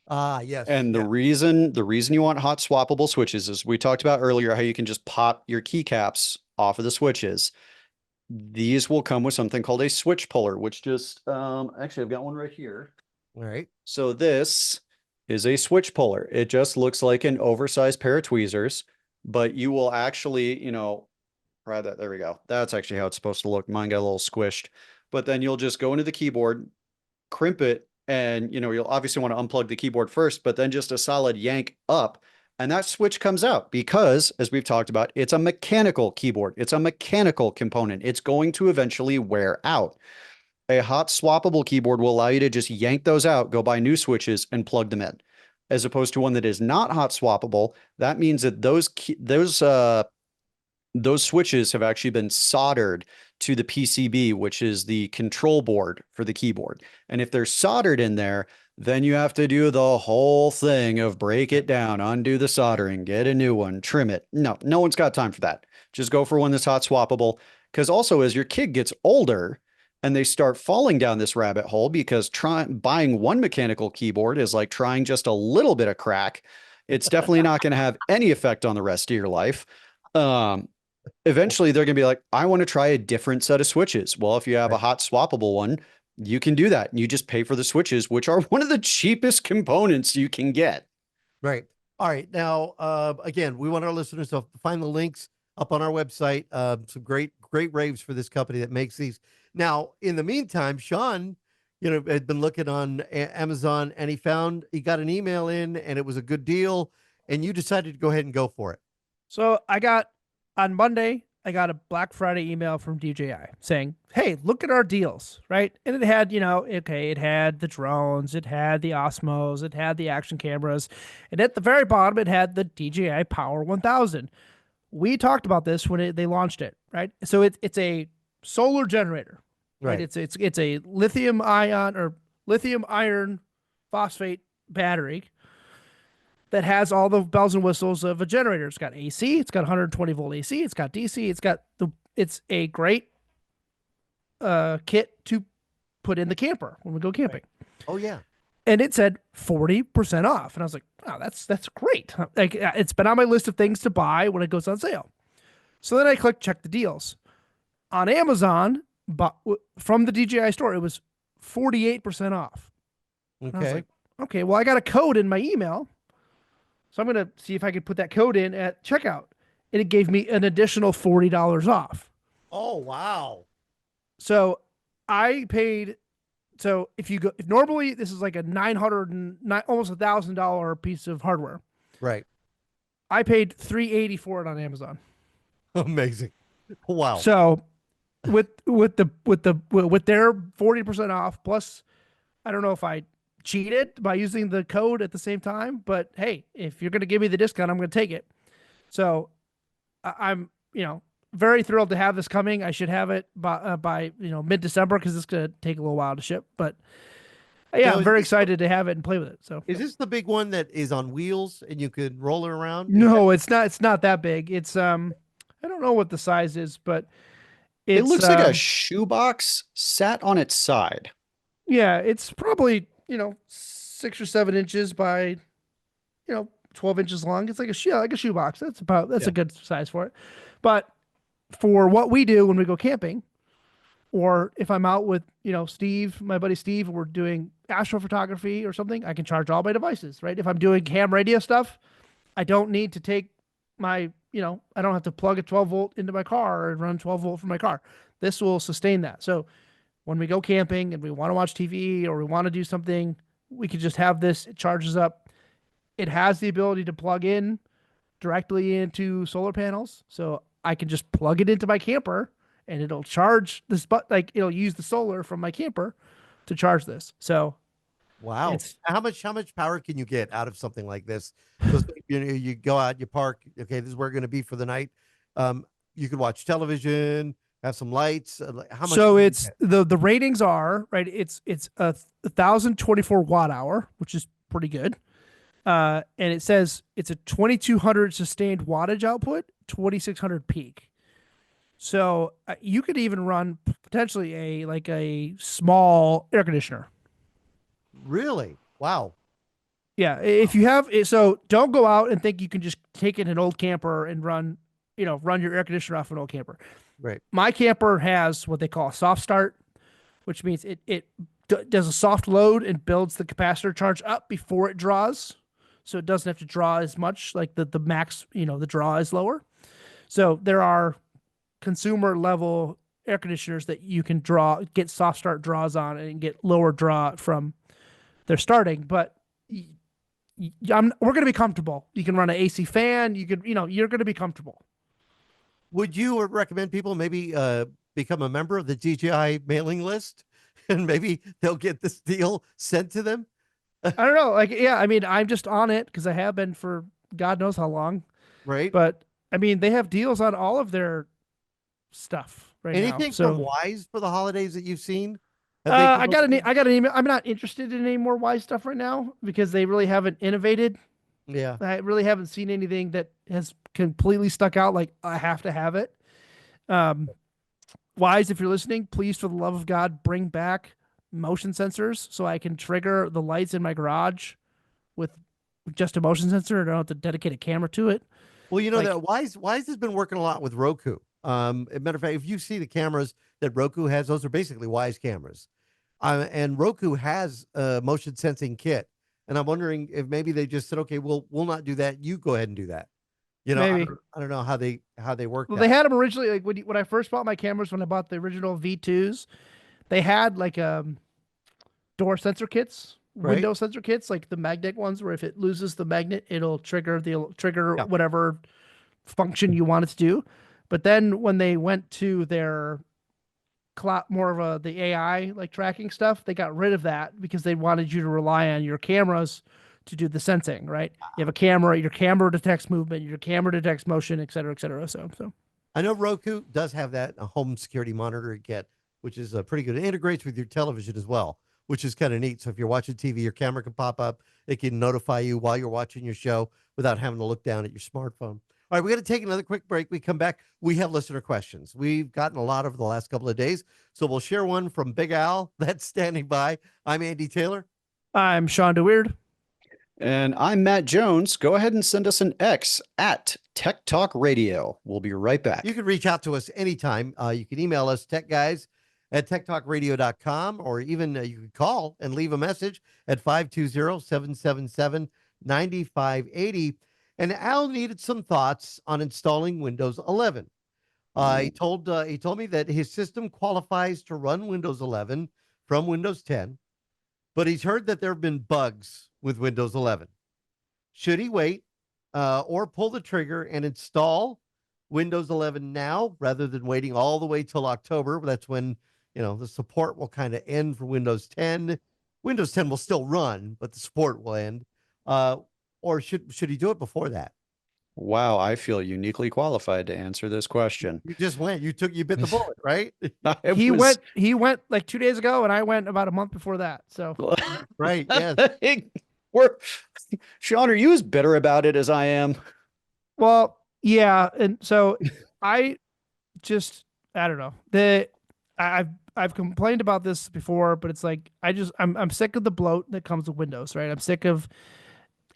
Yes. And the reason you want hot swappable switches is we talked about earlier how you can just pop your keycaps off of the switches. These will come with something called a switch puller, which just actually I've got one right here. All right. So this is a switch puller. It just looks like an oversized pair of tweezers, but you will actually, try that. There we go. That's actually how it's supposed to look. Mine got a little squished, but then you'll just go into the keyboard, crimp it, and you'll obviously want to unplug the keyboard first, but then just a solid yank up, and that switch comes out because, as we've talked about, it's a mechanical keyboard. It's a mechanical component. It's going to eventually wear out. A hot swappable keyboard will allow you to just yank those out, go buy new switches, and plug them in. As opposed to one that is not hot swappable, that means that those switches have actually been soldered to the PCB, which is the control board for the keyboard. And if they're soldered in there, then you have to do the whole thing of break it down, undo the soldering, get a new one, trim it. No one's got time for that. Just go for one that's hot swappable. Because also as your kid gets older and they start falling down this rabbit hole, because buying one mechanical keyboard is like trying just a little bit of crack. It's definitely not going to have any effect on the rest of your life. Eventually they're going to be like, I want to try a different set of switches. Well, if you have a hot swappable one, you can do that. You just pay for the switches, which are one of the cheapest components you can get. Right. All right. Now, again, we want our listeners to find the links up on our website. Some great raves for this company that makes these. Now, in the meantime, Shawn, had been looking on Amazon, and he got an email in, and it was a good deal, and you decided to go ahead and go for it. So on Monday, I got a Black Friday email from DJI saying, hey, look at our deals, right? And it had, it had the drones, it had the Osmos, it had the action cameras, and at the very bottom, it had the DJI Power 1000. We talked about this when they launched it, right? So it's a solar generator, right? It's a lithium iron phosphate battery that has all the bells and whistles of a generator. It's got AC, it's got 120 volt AC, it's got DC, it's a great kit to put in the camper when we go camping. Right. Oh yeah. And it said 40% off. And I was like, wow, that's great. Like, it's been on my list of things to buy when it goes on sale. So then I clicked check the deals. On Amazon, but from the DJI store, it was 48% off. Okay. And I was like, okay, well, I got a code in my email. So I'm going to see if I could put that code in at checkout. And it gave me an additional $40 off. Oh, wow. So I paid. So if normally this is like a almost $1,000 piece of hardware. Right. I paid $380 for it on Amazon. Amazing. Wow. So with their 40% off, plus I don't know if I cheated by using the code at the same time, but hey, if you're going to give me the discount, I'm going to take it. So I'm, very thrilled to have this coming. I should have it by mid-December, because it's going to take a little while to ship, but Yeah, Now, I'm is very this excited to have it and play with it. So is this the big one that is on wheels and you could roll it around? Is that no, it's not. It's not that big. It's I don't know what the size is, but It it's looks like a shoebox sat on its side. yeah, it's probably 6 or 7 inches by 12 inches long. It's like a shoebox. That's yeah. a good size for it. But for what we do when we go camping, or if I'm out with Steve, my buddy Steve, and we're doing astrophotography or something, I can charge all my devices. Right? If I'm doing ham radio stuff, I don't need to take my I don't have to plug a 12 volt into my car and run 12 volt from my car. This will sustain that. So when we go camping and we want to watch TV or we want to do something, we can just have this. It charges up. It has the ability to plug in directly into solar panels. So I can just plug it into my camper and it'll charge this, but like it'll use the solar from my camper to charge this. So Wow. it's How much power can you get out of something like this? So you go out, you park. Okay, this is where we're going to be for the night. You could watch television, have some lights. How much? so Can you it's get? the ratings are right. It's a 1,024 watt hour, which is pretty good. And it says it's a 2,200 sustained wattage output, 2,600 peak. So you could even run potentially a small air conditioner. Really? Wow. Yeah, if you have so don't go out and think you can just take in an old camper and run your air conditioner off an old camper. Right. My camper has what they call a soft start, which means it does a soft load and builds the capacitor charge up before it draws, so it doesn't have to draw as much. Like the max, the draw is lower. So there are consumer level air conditioners that you can get soft start draws on and get lower draw from their starting, but we're going to be comfortable. You can run an AC fan. You're going to be comfortable. Would you recommend people maybe become a member of the DJI mailing list, and maybe they'll get this deal sent to them? I don't know. Like, yeah, I mean, I'm just on it because I have been for God knows how long. Right. But I mean, they have deals on all of their stuff right now. Anything from So Wise for the holidays that you've seen? Have they come I up got with an email. I'm not interested in any more Wise stuff right now because they really haven't innovated. Yeah. I really haven't seen anything that has completely stuck out. Like I have to have it. Wise, if you're listening, please, for the love of God, bring back motion sensors so I can trigger the lights in my garage with just a motion sensor. I don't have to dedicate a camera to it. Well, Like, that Wise has been working a lot with Roku. As a matter of fact, if you see the cameras that Roku has, those are basically Wise cameras. And Roku has a motion sensing kit. And I'm wondering if maybe they just said, okay, we'll not do that. You go ahead and do that. maybe. I don't know how they work Well, that. they had them originally. Like when I first bought my cameras, when I bought the original V2s, they had like door sensor kits, Right. window sensor kits, like the magnet ones, where if it loses the magnet, it'll trigger Yeah. whatever function you want it to do. But then when they went to their more of the AI like tracking stuff, they got rid of that because they wanted you to rely on your cameras to do the sensing, right? You have a camera, your camera detects movement, your camera detects motion, et cetera, et cetera. So I know Roku does have that, a home security monitor kit, which is pretty good. It integrates with your television as well, which is kind of neat. So if you're watching TV, your camera can pop up. It can notify you while you're watching your show without having to look down at your smartphone. All right, we're going to take another quick break. We come back. We have listener questions. We've gotten a lot over the last couple of days. So we'll share one from Big Al that's standing by. I'm Andy Taylor. I'm Shawn DeWeird. And I'm Matt Jones. Go ahead and send us an X at Tech Talk Radio. We'll be right back. You can reach out to us anytime. You can email us, techguys@techtalkradio.com, or even you can call and leave a message at 520-777-9580. And Al needed some thoughts on installing Windows 11. He told me that his system qualifies to run Windows 11 from Windows 10, but he's heard that there have been bugs with Windows 11. Should he wait or pull the trigger and install Windows 11 now rather than waiting all the way till October? That's when the support will kind of end for Windows 10. Windows 10 will still run, but the support will end. Or should he do it before that? Wow, I feel uniquely qualified to answer this question. You just went. You bit the bullet, right? I He was went like 2 days ago, and I went about a month before that. So Right. Yes. we're Shawn, are you as bitter about it as I am? well, yeah, and so I just I don't know. I've complained about this before, but it's like I'm sick of the bloat that comes with Windows, right? I'm sick of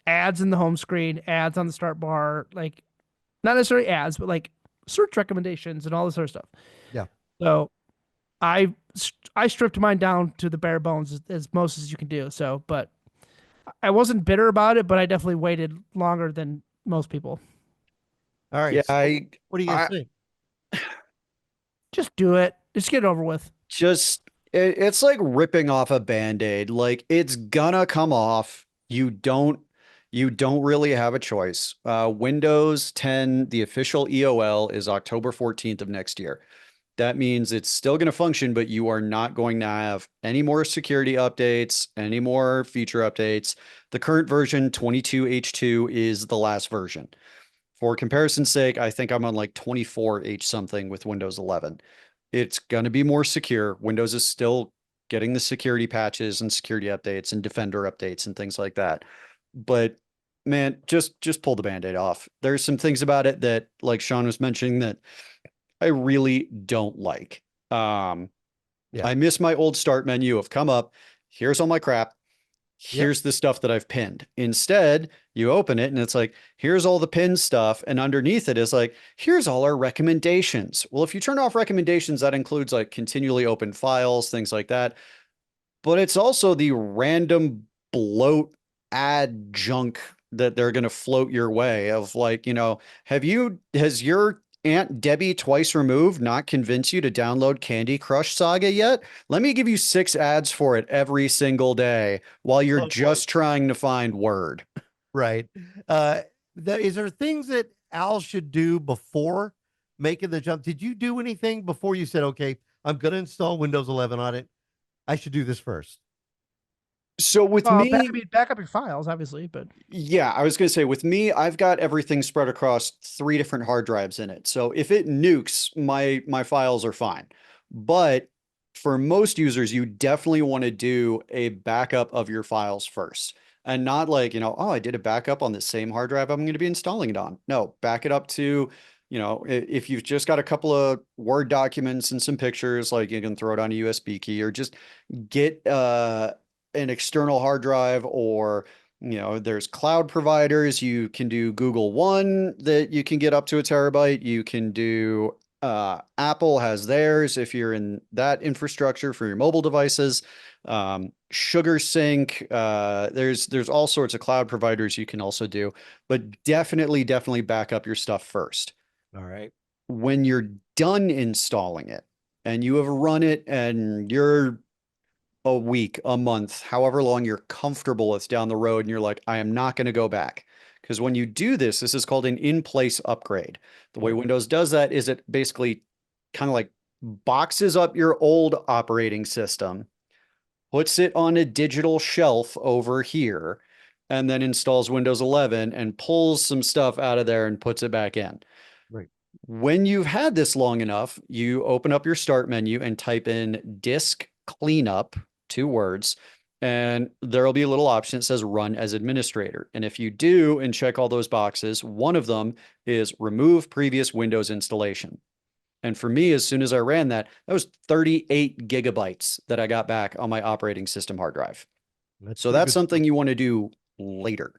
ads in the home screen, ads on the start bar, like not necessarily ads, but like search recommendations and all this other stuff. Yeah. So I I stripped mine down to the bare bones as most as you can do. So, but I wasn't bitter about it, but I definitely waited longer than most people. All right. Yeah, So what do you guys I think? Just do it. Just get it over with. just it's like ripping off a band-aid. Like it's gonna come off. You don't really have a choice. Windows 10, the official EOL is October 14th of next year. That means it's still going to function, but you are not going to have any more security updates, any more feature updates. The current version 22H2 is the last version. For comparison's sake, I think I'm on like 24H something with Windows 11. It's going to be more secure. Windows is still getting the security patches and security updates and Defender updates and things like that. But man, just pull the band-aid off. There's some things about it that, like Shawn was mentioning, that I really don't like. Yeah. I miss my old start menu of come up, here's all my crap, Yep. here's the stuff that I've pinned. Instead, you open it and it's like, here's all the pinned stuff. And underneath it is like, here's all our recommendations. Well, if you turn off recommendations, that includes like continually open files, things like that. But it's also the random bloat ad junk that they're going to float your way of like, has your Aunt Debbie twice removed not convince you to download Candy Crush Saga yet? Let me give you 6 ads for it every single day while you're Oh boy. just trying to find Word. Right. Is there things that Al should do before making the jump? Did you do anything before you said, okay, I'm going to install Windows 11 on it? I should do this first. So with I me, mean, back up your files, obviously, but yeah, I was going to say with me, I've got everything spread across 3 different hard drives in it. So if it nukes, my files are fine. But for most users, you definitely want to do a backup of your files first. And not like, oh, I did a backup on the same hard drive I'm going to be installing it on. No, back it up to, if you've just got a couple of Word documents and some pictures, like you can throw it on a USB key or just get an external hard drive, or there's cloud providers. You can do Google One that you can get up to a terabyte. You can do Apple has theirs if you're in that infrastructure for your mobile devices. Sugar Sync. There's all sorts of cloud providers you can also do, but definitely back up your stuff first. All right. When you're done installing it and you have run it and you're a week, a month, however long you're comfortable with down the road, and you're like, I am not going to go back. Because when you do this, this is called an in-place upgrade. The way Windows does that is it basically kind of like boxes up your old operating system, puts it on a digital shelf over here, and then installs Windows 11 and pulls some stuff out of there and puts it back in. Right. When you've had this long enough, you open up your start menu and type in disk cleanup, 2 words, and there'll be a little option that says run as administrator. And if you do and check all those boxes, one of them is remove previous Windows installation. And for me, as soon as I ran that, that was 38 gigabytes that I got back on my operating system hard drive. So that's something you want to do later.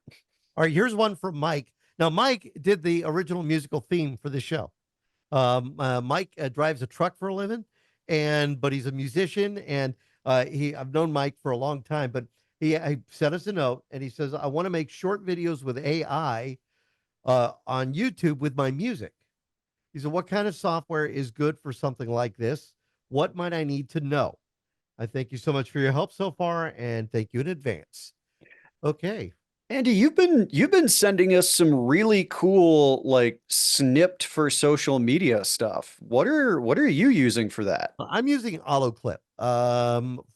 All right, here's one from Mike. Now, Mike did the original musical theme for the show. Mike drives a truck for a living, but he's a musician, and I've known Mike for a long time, but he sent us a note, and he says, I want to make short videos with AI on YouTube with my music. He said, what kind of software is good for something like this? What might I need to know? I thank you so much for your help so far, and thank you in advance. Okay. Andy, you've been sending us some really cool, like, snipped for social media stuff. What are you using for that? I'm using Olloclip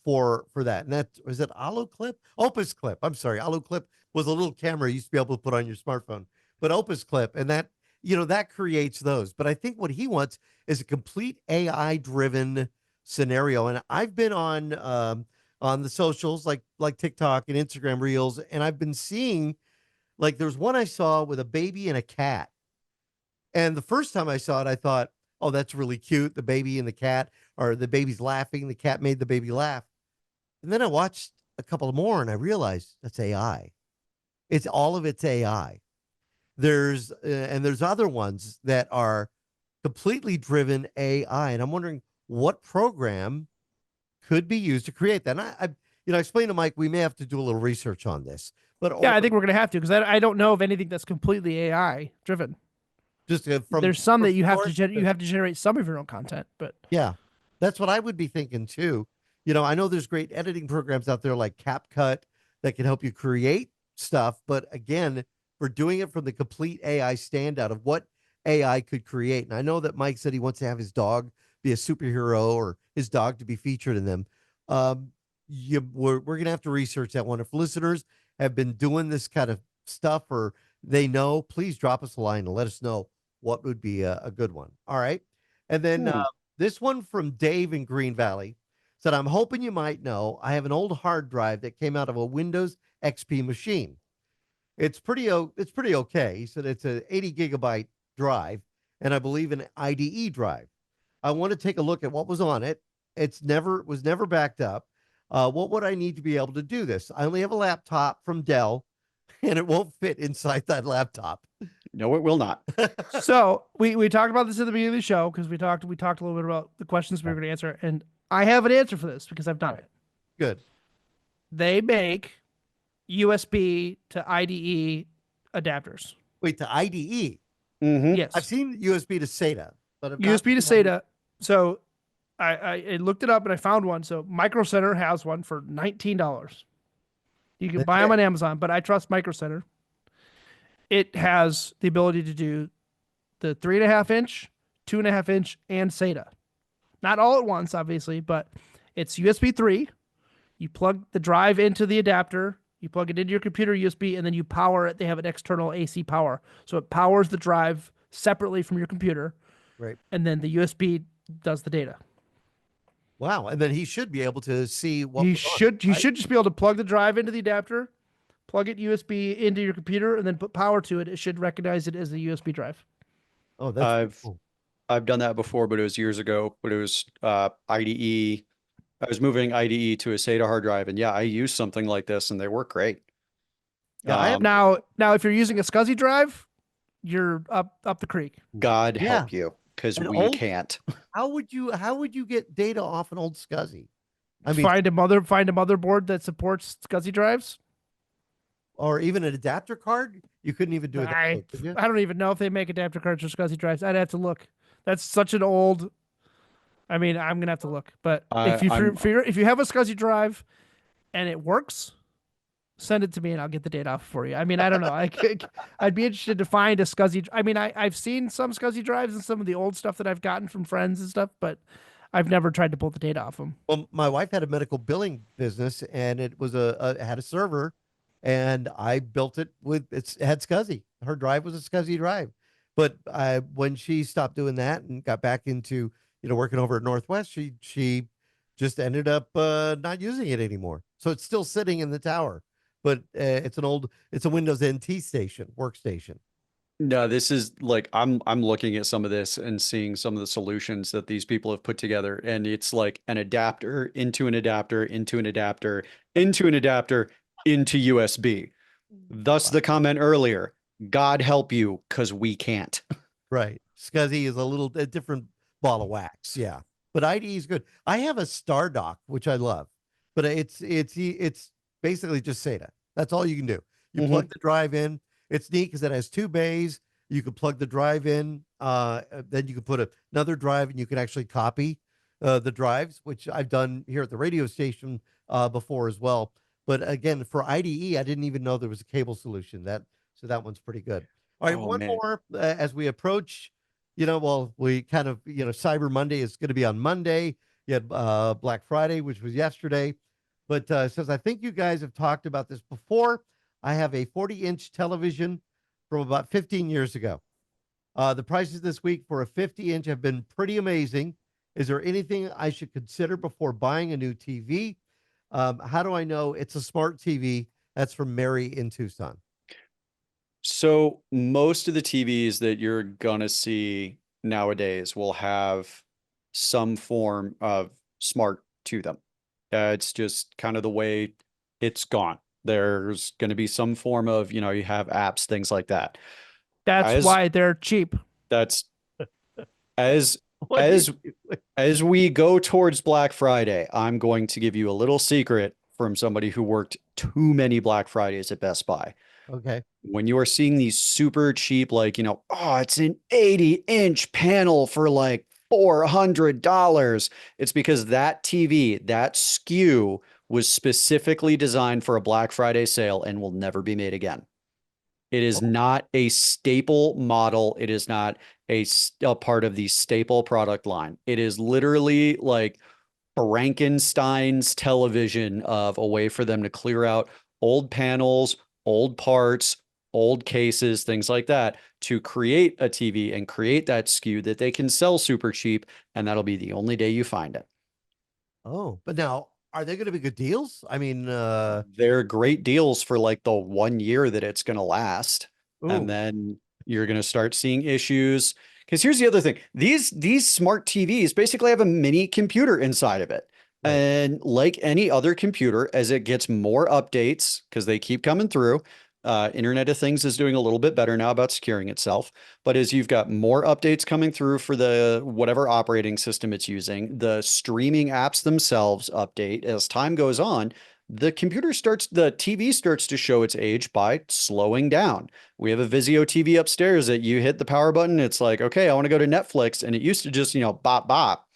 for that. And was it Olloclip? Opus Clip. I'm sorry. Olloclip was a little camera you used to be able to put on your smartphone. but Opus Clip, and that that creates those. But I think what he wants is a complete AI driven scenario. And I've been on the socials like TikTok and Instagram Reels, and I've been seeing like there's one I saw with a baby and a cat. And the first time I saw it, I thought, oh, that's really cute. The baby and the cat, or the baby's laughing. The cat made the baby laugh. And then I watched a couple more and I realized that's AI. It's all of it's AI. There's other ones that are completely driven AI. And I'm wondering what program could be used to create that. And I explained to Mike, we may have to do a little research on this, but Yeah, I think we're going to have to, because I don't know of anything that's completely AI driven. just There's some that you have to generate some of your own content, but yeah, that's what I would be thinking too. I know there's great editing programs out there like CapCut that can help you create stuff, but again, we're doing it from the complete AI standout of what AI could create. And I know that Mike said he wants to have his dog be a superhero or his dog to be featured in them. We're going to have to research that one. If listeners have been doing this kind of stuff or they know, please drop us a line and let us know what would be a good one. All right. And then this one from Dave in Green Valley said, I'm hoping you might know, I have an old hard drive that came out of a Windows XP machine. It's pretty okay. He said it's an 80 gigabyte drive, and I believe an IDE drive. I want to take a look at what was on it. Was never backed up. What would I need to be able to do this? I only have a laptop from Dell, and it won't fit inside that laptop. No, it will not. So we talked about this at the beginning of the show, because we talked a little bit about the questions we were going to answer, and I have an answer for this because I've done it. Good. They make USB to IDE adapters. Wait, to IDE? Mm-hmm. Yes. I've seen USB to SATA, but USB to SATA. So I looked it up and I found one. So Micro Center has one for $19. You can buy them on Amazon, but I trust Micro Center. It has the ability to do the 3.5 inch, 2.5 inch, and SATA. Not all at once, obviously, but it's USB 3. You plug the drive into the adapter, you plug it into your computer USB, and then you power it. They have an external AC power. So it powers the drive separately from your computer. Right. And then the USB does the data. Wow. And then he should be able to see what you should just be able to plug the drive into the adapter, plug it USB into your computer, and then put power to it. It should recognize it as a USB drive. Oh, that's cool. I've done that before, but it was years ago. But it was IDE. I was moving IDE to a SATA hard drive, and yeah, I used something like this, and they work great. Yeah, now if you're using a SCSI drive, you're up the creek. God help you, because we can't. How would you get data off an old SCSI? I mean, find a motherboard that supports SCSI drives, or even an adapter card. You couldn't even do it. I don't even know if they make adapter cards for SCSI drives. I'd have to look. That's such an old. I mean, I'm gonna have to look. But if you have a SCSI drive and it works, send it to me and I'll get the data off for you. I mean, I don't know. I'd be interested to find a SCSI. I mean, I've seen some SCSI drives and some of the old stuff that I've gotten from friends and stuff, but I've never tried to pull the data off them. Well, my wife had a medical billing business, and it was it had a server, and I built it it had SCSI. Her drive was a SCSI drive, but when she stopped doing that and got back into working over at Northwest, she just ended up not using it anymore. So it's still sitting in the tower, but it's a Windows NT workstation. No, this is like I'm looking at some of this and seeing some of the solutions that these people have put together, and it's like an adapter into an adapter into an adapter into an adapter into USB. Thus the comment earlier, God help you, because we can't. Right. SCSI is a different ball of wax. Yeah. But IDE is good. I have a Star Dock, which I love, but it's basically just SATA. That's all you can do. You plug the drive in. It's neat because it has 2 bays. You can plug the drive in. Then you can put another drive, and you can actually copy the drives, which I've done here at the radio station before as well. But again, for IDE, I didn't even know there was a cable solution. So that one's pretty good. All right, one more as we approach. We kind of, Cyber Monday is going to be on Monday. You had Black Friday, which was yesterday. But says, I think you guys have talked about this before. I have a 40-inch television from about 15 years ago. The prices this week for a 50-inch have been pretty amazing. Is there anything I should consider before buying a new TV? How do I know it's a smart TV? That's from Mary in Tucson. So most of the TVs that you're gonna see nowadays will have some form of smart to them. It's just kind of the way it's gone. There's going to be some form of, you have apps, things like that. That's why they're cheap. That's as What do as you- as we go towards Black Friday, I'm going to give you a little secret from somebody who worked too many Black Fridays at Best Buy. Okay. When you are seeing these super cheap, like, oh, it's an 80-inch panel for like $400, it's because that TV, that SKU was specifically designed for a Black Friday sale and will never be made again. It is not a staple model. It is not a part of the staple product line. It is literally like Frankenstein's television of a way for them to clear out old panels, old parts, old cases, things like that, to create a TV and create that SKU that they can sell super cheap. And that'll be the only day you find it. Oh, but now, are they going to be good deals? I mean, they're great deals for like the 1 year that it's going to last. ooh, And then you're going to start seeing issues. Because here's the other thing. These smart TVs basically have a mini computer inside of it. Right. And like any other computer, as it gets more updates, because they keep coming through, Internet of Things is doing a little bit better now about securing itself. But as you've got more updates coming through for the whatever operating system it's using, the streaming apps themselves update as time goes on, the TV starts to show its age by slowing down. We have a Vizio TV upstairs that you hit the power button. It's like, okay, I want to go to Netflix. And it used to just, bop, bop.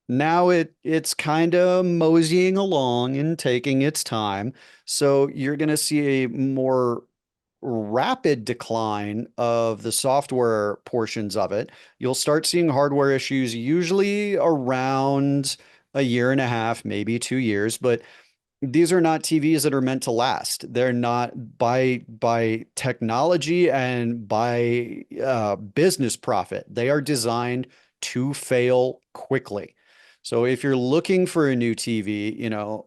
Now it's kind of moseying along and taking its time. So you're going to see a more rapid decline of the software portions of it. You'll start seeing hardware issues usually around a year and a half, maybe 2 years, but these are not TVs that are meant to last. They're not by technology and by business profit. They are designed to fail quickly. So if you're looking for a new TV,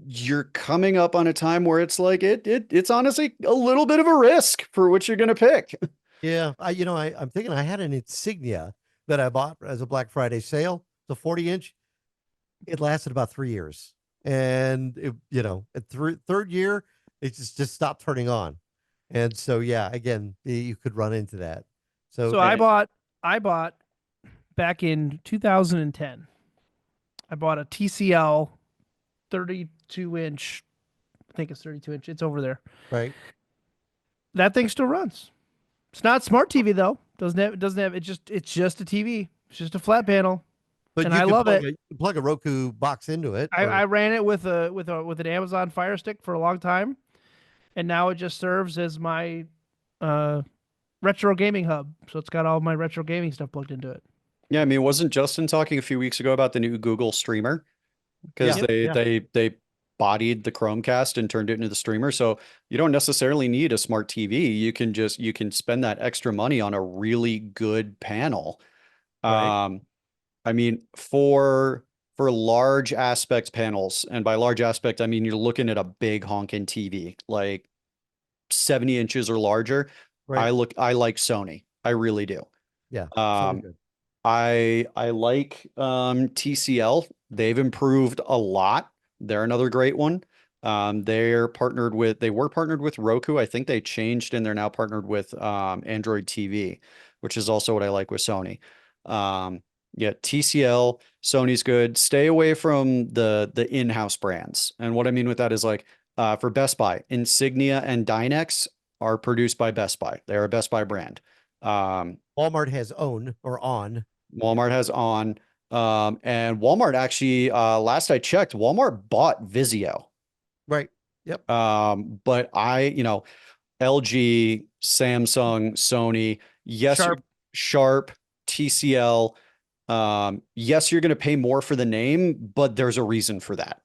you're coming up on a time where it's like it's honestly a little bit of a risk for what you're going to pick. yeah. I'm thinking I had an Insignia that I bought as a Black Friday sale. It's a 40-inch. It lasted about 3 years. And at third year, it just stopped turning on. And so, yeah, again, you could run into that. So I bought back in 2010. I bought a TCL 32-inch. I think it's 32-inch. It's over there. right. That thing still runs. It's not smart TV though. Doesn't have it's just a TV. It's just a flat panel. But and you I can love plug it. plug a Roku box into it. I ran it with an Amazon Fire Stick for a long time, and now it just serves as my retro gaming hub. So it's got all my retro gaming stuff plugged into it. Yeah, I mean, wasn't Justin talking a few weeks ago about the new Google streamer? Because they bodied the Chromecast and turned it into the streamer. So you don't necessarily need a smart TV. You can spend that extra money on a really good panel. Right. I mean, for large aspect panels, and by large aspect, I mean, you're looking at a big honking TV, like 70 inches or larger. Right. I like Sony. I really do. Yeah. So good. I like TCL. They've improved a lot. They're another great one. They were partnered with Roku. I think they changed and they're now partnered with Android TV, which is also what I like with Sony. Yeah, TCL, Sony's good. Stay away from the in-house brands. And what I mean with that is like for Best Buy, Insignia and Dynex are produced by Best Buy. They're a Best Buy brand. Walmart has own or on. Walmart has on. And Walmart actually, last I checked, Walmart bought Vizio. Right. Yep. But LG, Samsung, Sony, yes, Sharp, TCL. Yes, you're going to pay more for the name, but there's a reason for that.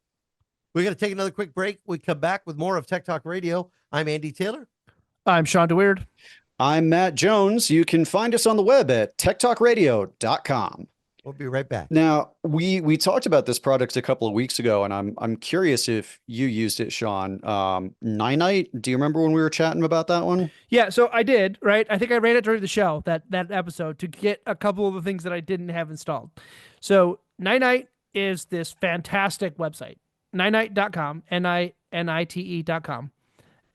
We're going to take another quick break. We come back with more of Tech Talk Radio. I'm Andy Taylor. I'm Shawn DeWeird. I'm Matt Jones. You can find us on the web at techtalkradio.com. We'll be right back. Now, we talked about this product a couple of weeks ago, and I'm curious if you used it, Shawn. Ninite, do you remember when we were chatting about that one? Yeah, so I did, right? I think I ran it during the show, that episode, to get a couple of the things that I didn't have installed. So Ninite is this fantastic website, ninite.com, N-I-N-I-T-E.com.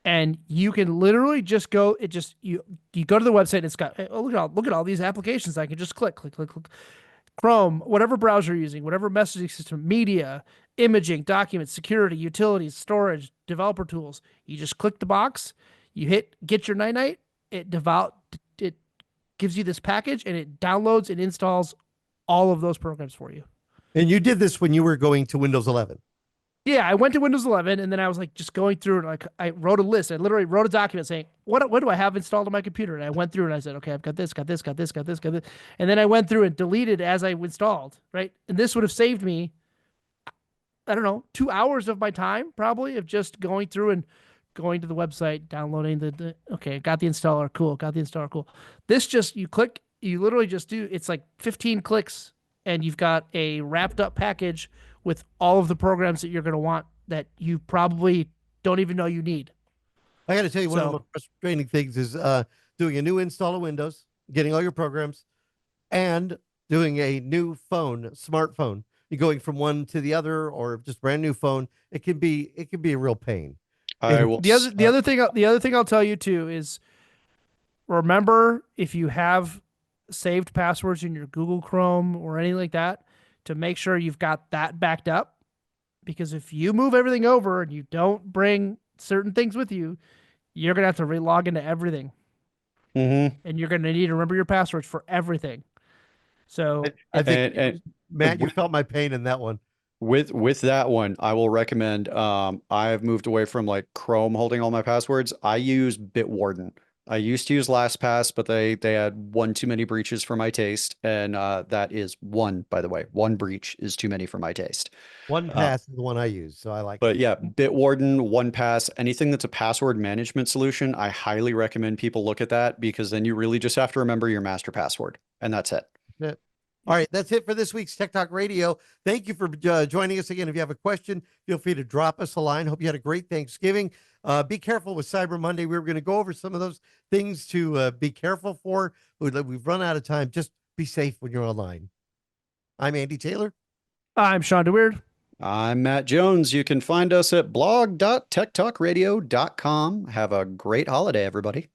And you can literally just go, you go to the website, and it's got, oh, look at all these applications. I can just click. Chrome, whatever browser you're using, whatever messaging system, media, imaging, documents, security, utilities, storage, developer tools. You just click the box, you hit get your Ninite, it gives you this package, and it downloads and installs all of those programs for you. And you did this when you were going to Windows 11. Yeah, I went to Windows 11, and then I was like just going through it. Like I wrote a list. I literally wrote a document saying, what do I have installed on my computer? And I went through and I said, okay, I've got this. And then I went through and deleted as I installed, right? And this would have saved me, I don't know, 2 hours of my time probably, of just going through and going to the website, downloading okay, got the installer, cool. This just, you literally just do, it's like 15 clicks, and you've got a wrapped up package with all of the programs that you're going to want that you probably don't even know you need. I got to tell you, one of the most frustrating things is doing a new install of Windows, getting all your programs, and doing a new smartphone. You're going from one to the other, or just brand new phone. It can be a real pain. The other thing I'll tell you too is, remember, if you have saved passwords in your Google Chrome or anything like that, to make sure you've got that backed up, because if you move everything over and you don't bring certain things with you, you're going to have to relog into everything. Mm-hmm. And you're going to need to remember your passwords for everything. So I think, Matt, you felt my pain in that one. With that one, I will recommend, I've moved away from like Chrome holding all my passwords. I use Bitwarden. I used to use LastPass, but they had one too many breaches for my taste. And that is one, by the way, one breach is too many for my taste. 1Pass is the one I use, so I like it. But yeah, Bitwarden, 1Pass, anything that's a password management solution, I highly recommend people look at that, because then you really just have to remember your master password, and that's it. All right, that's it for this week's Tech Talk Radio. Thank you for joining us again. If you have a question, feel free to drop us a line. Hope you had a great Thanksgiving. Be careful with Cyber Monday. We were going to go over some of those things to be careful for. We've run out of time. Just be safe when you're online. I'm Andy Taylor. I'm Shawn DeWeird. I'm Matt Jones. You can find us at blog.techtalkradio.com. Have a great holiday, everybody.